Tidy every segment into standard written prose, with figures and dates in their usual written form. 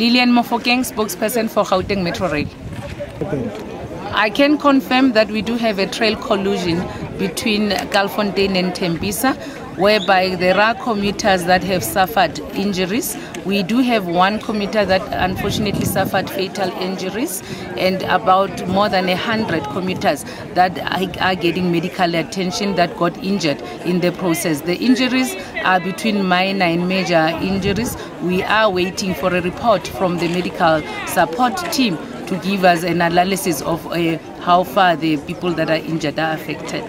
Lillian Mofokeng, spokesperson for Gauteng Metro Rail. Okay. I can confirm that we do have a trail collision between Galfontein and Tembisa, whereby there are commuters that have suffered injuries. We do have one commuter that unfortunately suffered fatal injuries, and about more than 100 commuters that are getting medical attention that got injured in the process. The injuries are between minor and major injuries. We are waiting for a report from the medical support team to give us an analysis of how far the people that are injured are affected.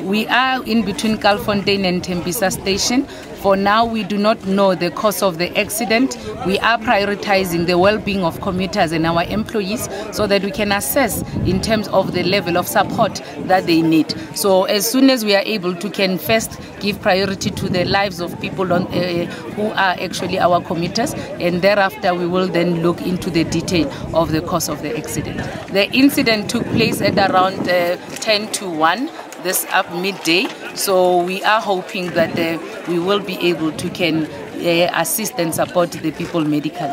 We are in between Galfontein and Tembisa station. For now, we do not know the cause of the accident. We are prioritizing the well-being of commuters and our employees so that we can assess in terms of the level of support that they need. So as soon as we are able to, can first give priority to the lives of people who are actually our commuters, and thereafter we will then look into the detail of the cause of the accident. The incident took place at around 10 to 1. This up midday, so we are hoping that we will be able to assist and support the people medically.